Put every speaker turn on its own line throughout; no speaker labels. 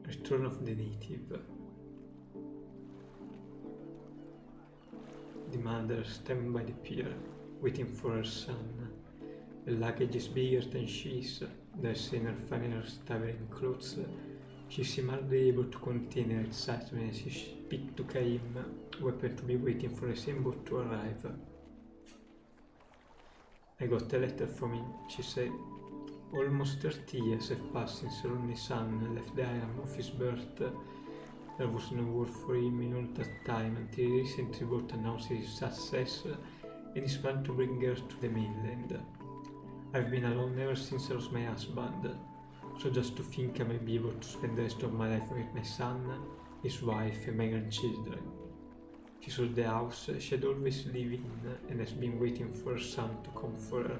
Return of the native. The mother standing by the pier, waiting for her son. The luggage is bigger than she is. There's in her funny staggering clothes. She seems hardly able to contain her excitement as she speaks to Caim, who happened to be waiting for the same boat to arrive. I got a letter from him, she said. Almost 30 years have passed since her only son left the island of his birth. There was no word for him in all that time until he recently wrote announcing his success and his plan to bring her to the mainland. I've been alone ever since I lost my husband, so just to think I may be able to spend the rest of my life with my son, his wife and my grandchildren. She sold the house she had always lived in and has been waiting for her son to come for her.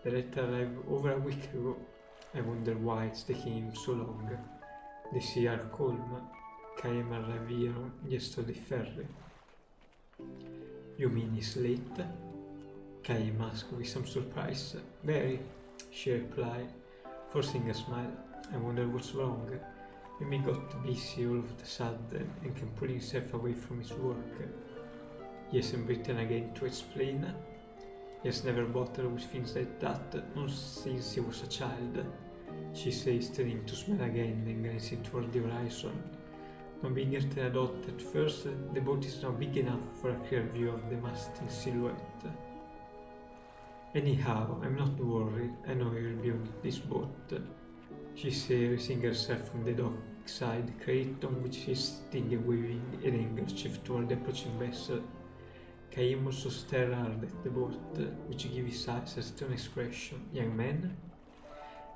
The letter arrived over a week ago. I wonder why it's taking him so long. The sea are calm. Caim arrived here yesterday ferry. You mean he's late? Caim asked with some surprise. Very, she replied, forcing a smile. I wonder what's wrong. Maybe he got busy all of a sudden and can pull himself away from his work. He hasn't written again to explain. He has never bothered with things like that, not since he was a child. She says, turning to smile again and glancing toward the horizon. No bigger than a dot at first, the boat is now big enough for a clear view of the mast in silhouette. Anyhow, I'm not worried. I know you'll be on this boat. She says, raising herself from the dockside crate on which she's sitting and waving an handkerchief toward the approaching vessel. Caim also stared hard at the boat, which gave his eyes a stern expression. Young man?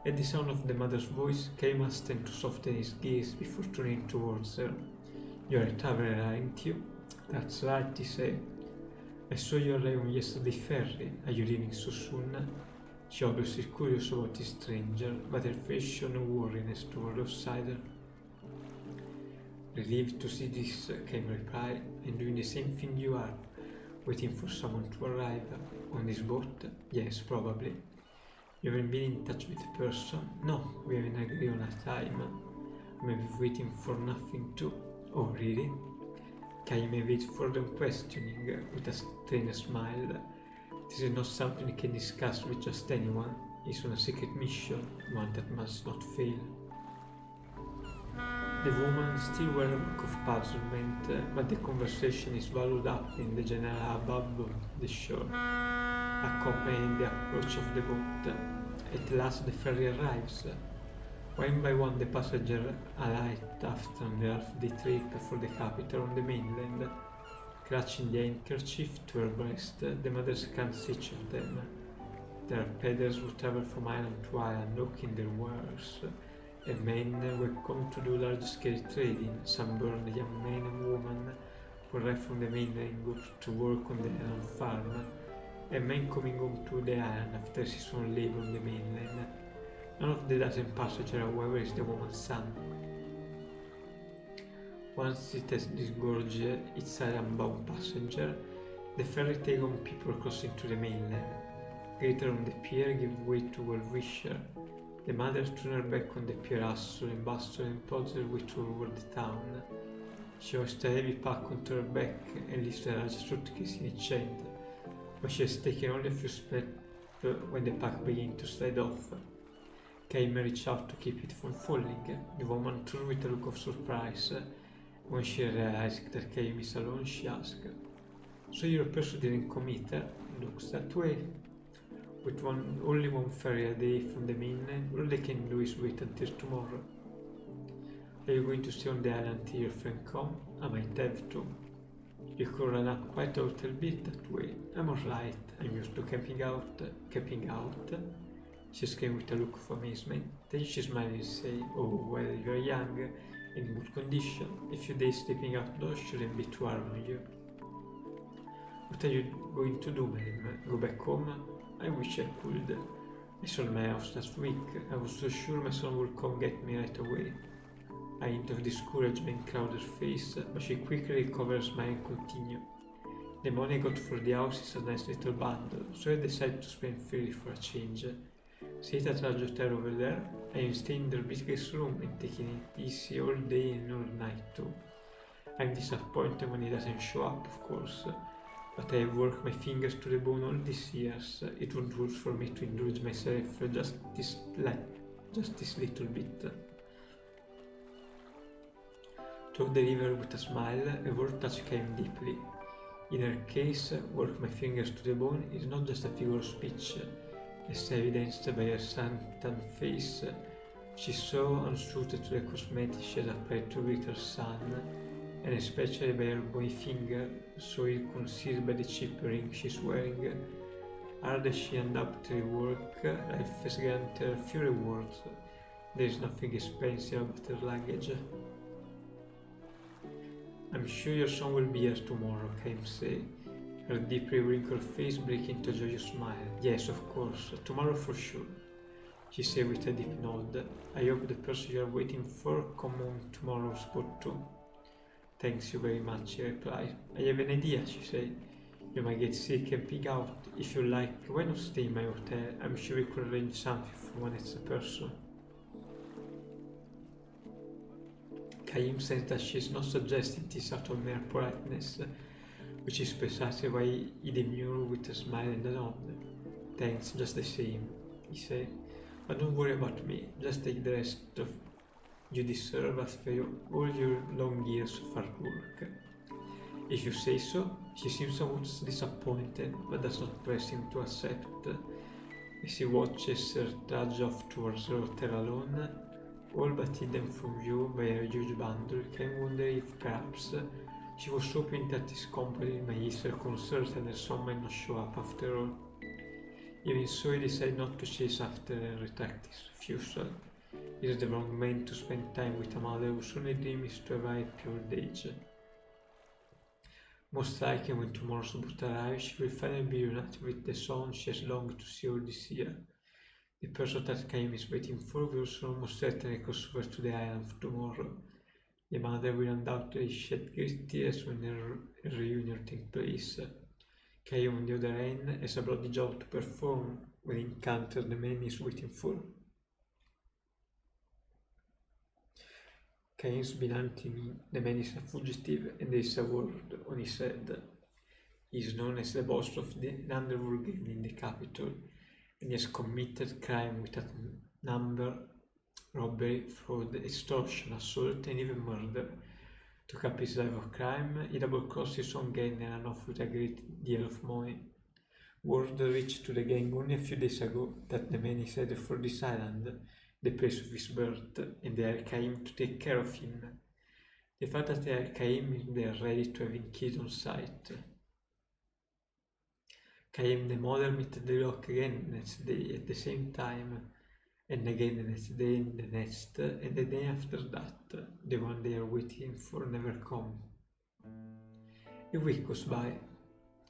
At the sound of the mother's voice, Caim asked him to soften his gaze before turning towards her. You're a traveler, aren't you? That's right, he said. I saw you arrive on yesterday ferry. Are you leaving so soon? She obviously curious about the stranger, but her face showed no worriness toward outsider. Relieved to see this, Caim replied. I'm doing the same thing you are. Waiting for someone to arrive. On this boat? Yes, probably. You haven't been in touch with the person? No, we haven't agreed on a time. Maybe waiting for nothing too. Oh, really? Caim evaded further questioning with a strange smile. This is not something you can discuss with just anyone. It's on a secret mission, one that must not fail. The woman still wears a look of puzzlement, but the conversation is swallowed up in the general hubbub of the shore, accompanying the approach of the boat. At last the ferry arrives. One by one the passengers alight after the half-day trip for the capital on the mainland. Clutching the handkerchief to her breast, the mother scans each of them. There are peddlers who travel from island to island hawking their wares, and men who have come to do large-scale trading, sunburned young men and women who arrive from the mainland and go to work on the island farm, and men coming home to the island after seasonal labor on the mainland. None of the dozen passengers, however, is the woman's son. Once it has disgorged its island-bound passenger, the ferry takes on people crossing to the mainland. Greater on the pier give way to well-wisher. The mother turned her back on the pier hustle and bustle and plods her way toward the town. She hoists a heavy pack onto her back and lifts a large suitcase in each hand, but she has taken only a few steps when the pack begins to slide off. Caim reached out to keep it from falling. The woman turned with a look of surprise. When she realized that Caim is alone, she asked, So your person didn't come either? Looks that way. With only one ferry a day from the mainland, all they can do is wait until tomorrow. Are you going to stay on the island till your friend comes? I might have to. You could run up quite a little bit that way. I'm alright. I'm used to camping out. Camping out? She exclaimed with a look of amazement. Then she smiled and said, Oh, well, you're young, in good condition. A few days sleeping outdoors shouldn't be too hard on you. What are you going to do, ma'am? Go back home? I wish I could. I sold my house last week. I was so sure my son would come get me right away. A hint of discouragement clouded her face, but she quickly recovered her smile and continued. The money I got for the house is a nice little bundle, so I decided to spend freely for a change. Sit at large hotel over there. I am staying in their biggest room and taking it easy all day and all night too. I'm disappointed when he doesn't show up, of course, but I have worked my fingers to the bone all these years. It won't work for me to indulge myself just this little bit. Told the river with a smile, a word touched Cain deeply. In her case, work my fingers to the bone is not just a figure of speech, as evidenced by her suntan face, which is so unsuited to the cosmetics she has applied to greet her son, and especially by her bony finger, so ill-concealed by the cheap ring she's wearing. Hard as she undoubtedly work, life has granted her few rewards. There is nothing expensive about her luggage. I'm sure your son will be here tomorrow, Cain said, her deeply wrinkled face breaking into a joyous smile. Yes, of course, tomorrow for sure, she said with a deep nod. I hope the person you are waiting for come on tomorrow's spot too. Thanks you very much, he replied. I have an idea, she said. You might get sick and pig out. If you like, why not stay in my hotel? I'm sure we could arrange something for one extra person. Cain says that she is not suggesting this out of mere politeness, which is precisely why he demurred with a smile and a nod. Thanks, just the same, he said. But don't worry about me, just take the rest of you deserve after all your long years of hard work. If you say so, she seems somewhat disappointed, but does not press him to accept. As he watches her trudge off towards the hotel alone, all but hidden from view by a huge bundle, Cain wondered if perhaps she was hoping that his company might ease her concerns and her son might not show up after all. Even so, he decided not to chase after and retract his refusal. He is the wrong man to spend time with a mother whose only dream is to arrive at pure age. Most likely, when tomorrow's boat arrives, she will finally be reunited with the son she has longed to see all this year. The person that Cain is waiting for will also almost certainly cross over to the island tomorrow. The mother will undoubtedly shed great tears when a reunion takes place. Cain, on the other hand, has a bloody job to perform when he encounters the man he is waiting for. Cain's been hunting the man is a fugitive and there is a word on his head. He is known as the boss of the underworld gang in the capital, and he has committed crime with a number: robbery, fraud, extortion, assault, and even murder. To cap his life of crime, he double-crossed his own gang and ran off with a great deal of money. Word reached to the gang only a few days ago that the man is headed for this island, the place of his birth, and they hired Cain to take care of him. The fact that they hired Cain means they are ready to have him killed on sight. Cain the mother met the rock again the next day at the same time, and again the next day and the next, and the day after that, the one they are waiting for never come. A week goes by,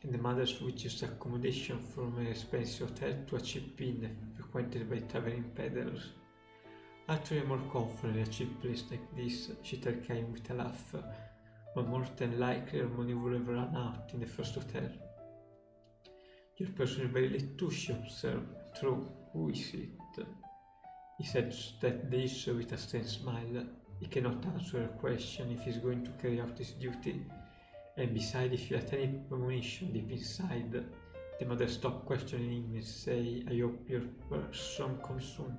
and the mother switches accommodation from an expensive hotel to a cheap inn frequented by traveling peddlers. Actually, I'm more confident in a cheap place like this, she tells Cain with a laugh, but more than likely her money will have run out in the first hotel. Your person is very late too, she observed. True, who is it? He said that this with a strange smile. He cannot answer her question if he's going to carry out his duty, and besides, if he had any premonition deep inside, the mother stopped questioning him and say, I hope your person comes soon.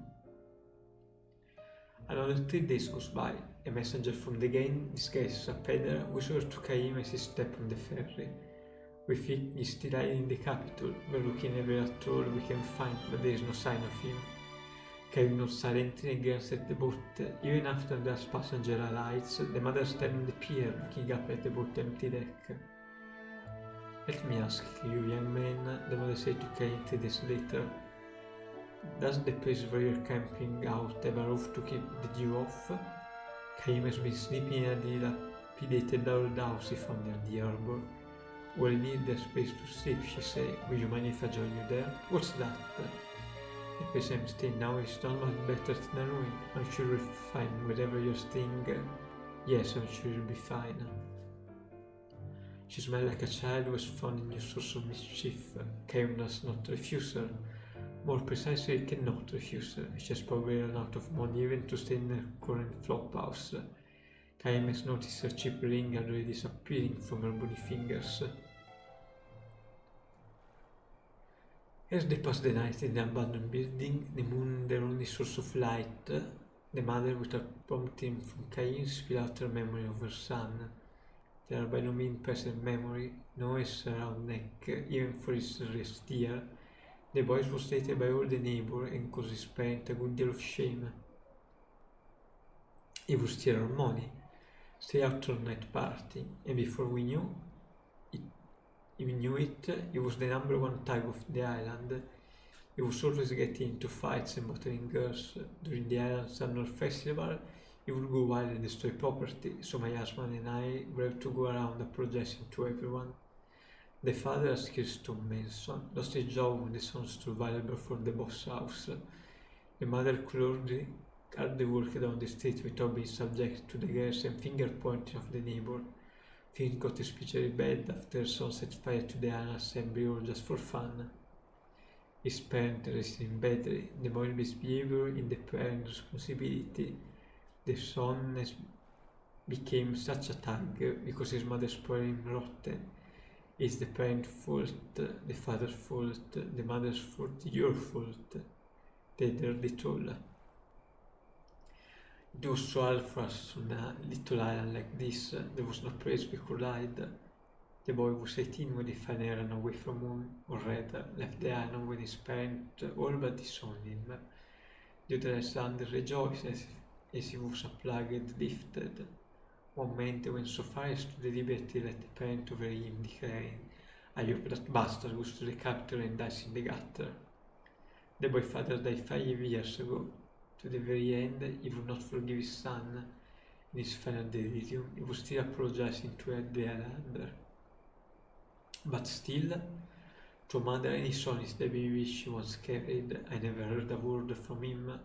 Another 3 days goes by. A messenger from the gang, disguised as a peddler, whistles to Cain as he steps on the ferry. We think he's still hiding in the capital. We're looking everywhere at all we can find, but there is no sign of him. Cain nods silently and glances at the boat. Even after the last passenger alights, the mother stands on the pier, looking up at the boat's empty deck. Let me ask you, young man, the mother said to Cain 3 days later. Does the place where you're camping out have a roof to keep the dew off? Cain has been sleeping in a dilapidated old house he found near the harbour. Well, I need a space to sleep, she said. Will you mind if I join you there? What's that? The place I'm staying now is not much better than a ruin. I'm sure you'll find wherever you're staying. Yes, I'm sure you'll be fine. She smiled like a child who has found a new source of mischief. Cain does not refuse her, More precisely, he cannot refuse her. She has probably run out of money even to stay in her current flop house. Kaim has noticed her cheap ring already disappearing from her bony fingers. As they pass the night in the abandoned building, the moon their only source of light, the mother, without prompting from Cain, spill out her memory of her son. They are by no means present memory, no his round neck, even for his rest year. The boy was hated by all the neighbors and caused his parents a good deal of shame. He would steal our money, stay out all night party, and before we knew it, he was the number one thug of the island. He was always getting into fights and bothering girls. During the island's annual festival, he would go wild and destroy property, so my husband and I would have to go around apologizing to everyone. The father, a skillstone mason, lost his job when the son was too valuable for the boss house. The mother could hardly walk down the street without being subject to the glares and finger pointing of the neighbor. Things got especially bad after her son set fire to the island assembly all just for fun. His parents resisted him badly, the boy misbehavior in the parent responsibility. The son became such a thug because his mother spoiled him rotten. It's the parent's fault, the father's fault, the mother's fault, your fault. They dirty told. It was so hard for us on a little island like this. There was no place we could hide. The boy was 18 when he finally ran away from home, or rather, left the island when his parents all but disowned him. The other islanders rejoiced as he was a plague lifted. One man went so far as to deliberately let the parent over him, declaring, "I hope that bastard goes to the capital and dies in the gutter." The boy's father died 5 years ago. To the very end, he would not forgive his son. In his final delirium, he was still apologizing to the islander. But still, to a mother and his son is the baby she once carried. I never heard a word from him,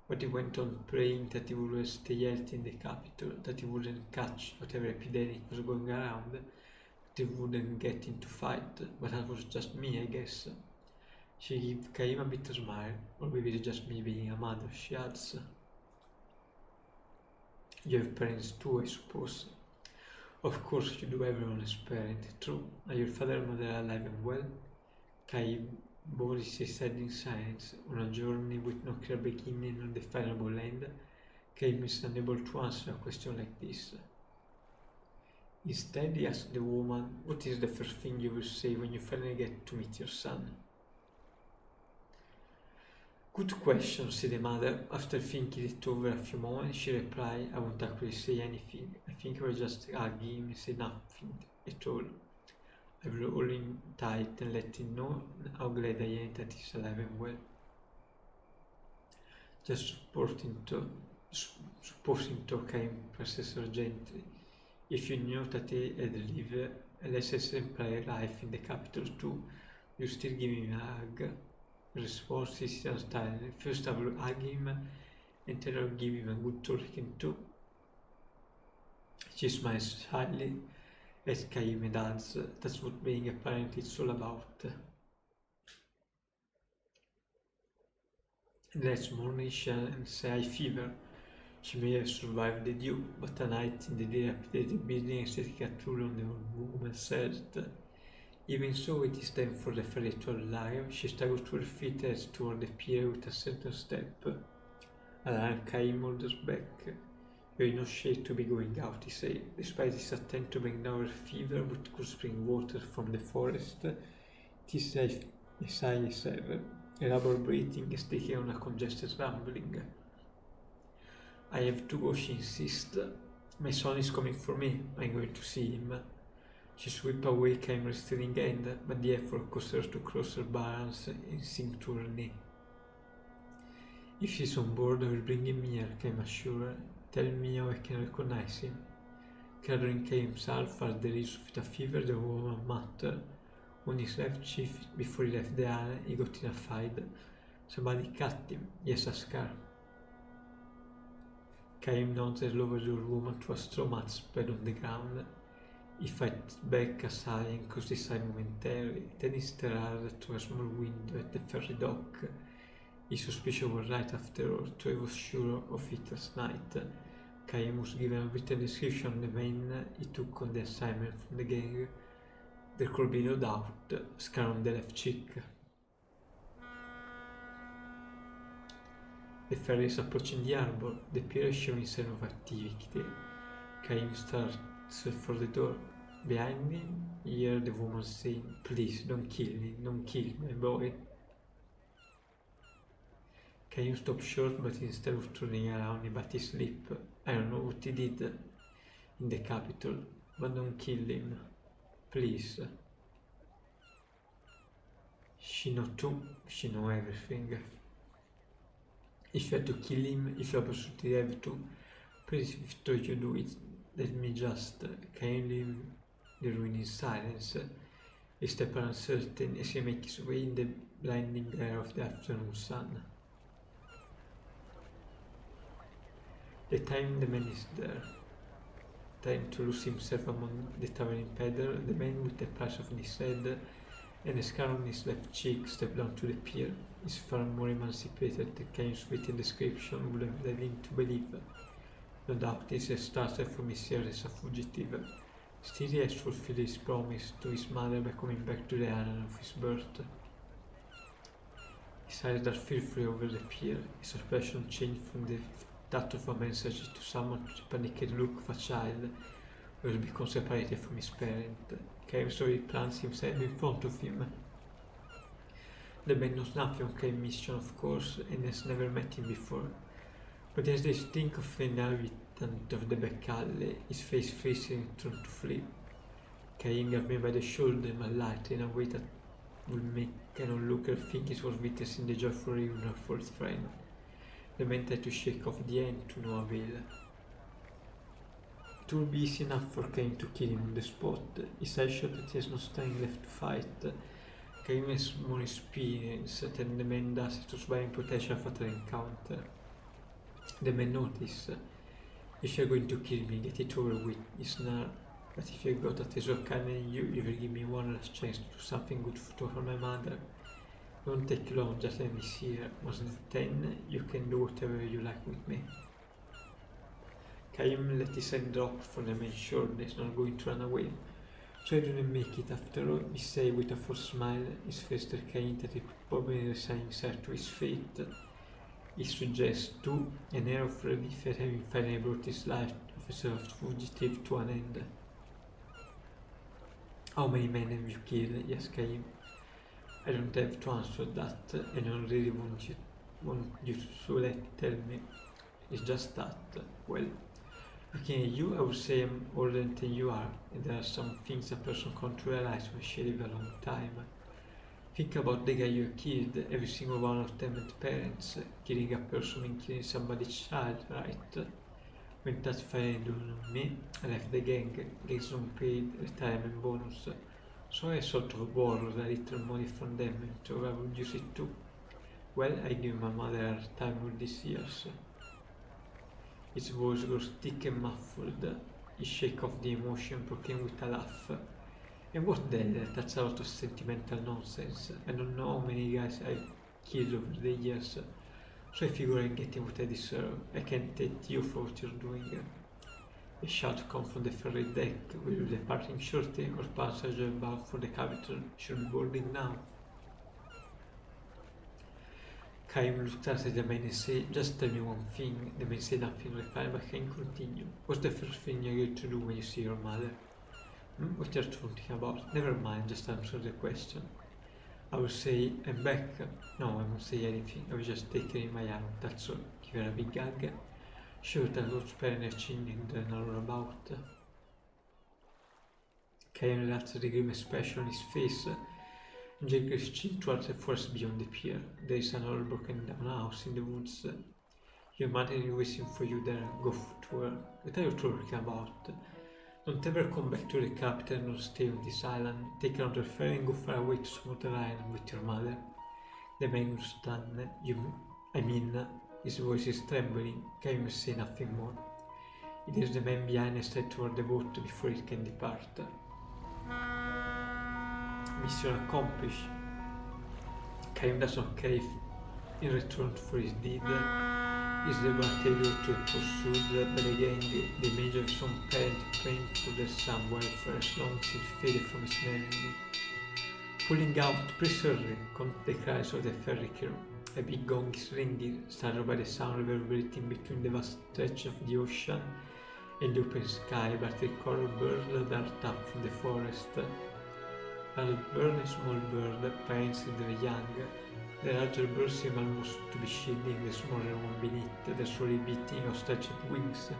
but he went on praying that he would stay healthy in the capital, that he wouldn't catch whatever epidemic was going around, that he wouldn't get into fight, but that was just me, I guess. She gave Kaim a bitter smile, or maybe it's just me being a mother, she adds. You have parents too, I suppose. Of course you do, everyone has parents. True. Are your father and mother alive and well? Kaim Boris said in silence, on a journey with no clear beginning or definable end. Kaim is unable to answer a question like this. Instead, he asked the woman, "What is the first thing you will say when you finally get to meet your son?" "Good question," said the mother. After thinking it over a few moments, she replied, "I won't actually say anything. I think I will just hug him and say nothing at all. I will hold him tight and let him know how glad I am that he's alive and well. Just supposing to Cain presses her gently. If you knew that he had lived a less exemplary life in the capital too, you still give him a hug." The response is unstyled. First I will hug him and then I'll give him a good talking to. She smiles shyly as Caim adds, "That's what being a parent is all about." The next morning she has high fever. She may have survived the dew, but a night in the dilapidated building has taken a toll on the woman's health. Even so, it is time for the ferry to arrive. She staggers to her feet as toward the pier with a certain step. Alarm Caim orders back. "You're in no shape to be going out," he says. Despite his attempt to bring down her fever with cool spring water from the forest, it is as high as ever. Her breathing is taking on a congested rumbling. "I have to go," she insists. "My son is coming for me. I'm going to see him." She swept away Caim's restraining hand, but the effort caused her to cross her balance and sink to her knee. "If he's on board, I will bring him here," Caim assured her. "Tell me how I can recognize him." Gathering Caim's half as there is with a fever, the woman muttered. On his left cheek, before he left the island, he got in a fight. "Somebody cut him." "Yes, a scar." Caim nods and lowers the woman to a straw mat spread on the ground. He fights back a sigh and caused his eye momentarily, then he stared to a small window at the ferry dock. His suspicion was right after all, so he was sure of it last night. Caim was given a written description of the men he took on the assignment from the gang. There could be no doubt, scar on the left cheek. The ferry is approaching the harbor. The pier is showing signs of activity. Caim starts for the door. Behind him, he heard the woman saying, "Please, don't kill me, my boy." Caim stopped short, but instead of turning around, he bit his lip. I don't know what he did in the capital, but don't kill him. Please. She knows too, she knows everything. If you had to kill him, if you absolutely have to, please, before you do it, let me just leave the ruin in silence. He stepped uncertain as he makes his way in the blinding glare of the afternoon sun. The time the man is there, trying to lose himself among the towering pedal, the man with the price on his head and a scar on his left cheek stepped down to the pier. He's far more emancipated than Cain's written description would have led him to believe. No doubt this has started from his years as a fugitive. Still he has fulfilled his promise to his mother by coming back to the island of his birth. His eyes darted fearfully over the pier. His expression changed from that of a message to someone to the panicked look of a child who has become separated from his parent. Caim saw he plants himself in front of him. The man knows nothing of Caim's mission, of course, and has never met him before. But as they think of an inhabitant of the back alley, his face freezing and turned to flee. Caim grabbed him by the shoulder and lightly in a way that would make an onlooker think he was witnessing the joyful reunion of old friend. The man tried to shake off the hand to no avail. It would be easy enough for Caim to kill him on the spot. His eyes showed that he has no strength left to fight. Caim has more experience than the man does to survive potential fatal encounter. The man noticed. "If you're going to kill me, get it over with," he snarled. "But if you've got a Tezokan in you, you will give me one last chance to do something good for my mother. It won't take long, just let me see her. Once then, you can do whatever you like with me." Caim let his hand drop from the man's shoulders, not going to run away. "So I didn't make it after all," he said with a forced smile, his face decaying that he probably resigned himself to his fate. He suggests, too, an air of relief at having finally brought his life of a self-fugitive to an end. "How many men have you killed?" he asked Caim. "I don't have to answer that, and I don't really want you to tell me. It's just that, well, looking at you, I would say I'm older than you are, and there are some things a person can't realize when she lives a long time. Think about the guy you killed. Every single one of them had parents. Killing a person means killing somebody's child, right? When that finally dawned on me, I left the gang, gets unpaid retirement bonus. So I sort of borrowed a little money from them and so I would use it too. Well, I knew my mother a hard time all these years." His voice was thick and muffled. He shook off the emotion, broke in with a laugh. "And what the hell? That's a lot of sentimental nonsense. I don't know how many guys I've killed over the years, so I figure I'm getting what I deserve. I can't take you for what you're doing." A shout comes from the ferry deck. "Will you be departing shortly, or passengers bound for the capital should be boarding now?" Caim looked at the man and said, "Just tell me one thing." The man said nothing in reply, but Caim continued. "What's the first thing you're going to do when you see your mother?" "What you're talking about? Never mind, just answer the question." "I will say, I'm back." "No, I won't say anything. I will just take her in my arm, that's all. Give her a big hug. Sure, that was sparing her chin and then all about." Caim relaxed the grim expression on his face and jerked his chin towards the forest beyond the pier. "There is an old broken down house in the woods. Your mother is waiting for you there. Go to her. What are you talking about? Don't ever come back to the capital and don't stay on this island. Take another ferry and go far away to some other island with your mother." The man was stunned. His voice is trembling. Caim say nothing more. He hears the man behind and straight toward the boat before it can depart. Mission accomplished. Caim does not care if in return for his deed, is the bartender to a pursued, but again the image of some parent praying for their son welfare as long as it faded from his memory. Pulling out precisely come the cries of the ferry crew. A big gong is ringing, startled by the sound reverberating between the vast stretch of the ocean and the open sky, but the coral bird dart up from the forest. Adult bird and small bird, parents and the young. The larger birds seem almost to be shielding the smaller one beneath, their slowly beating outstretched wings.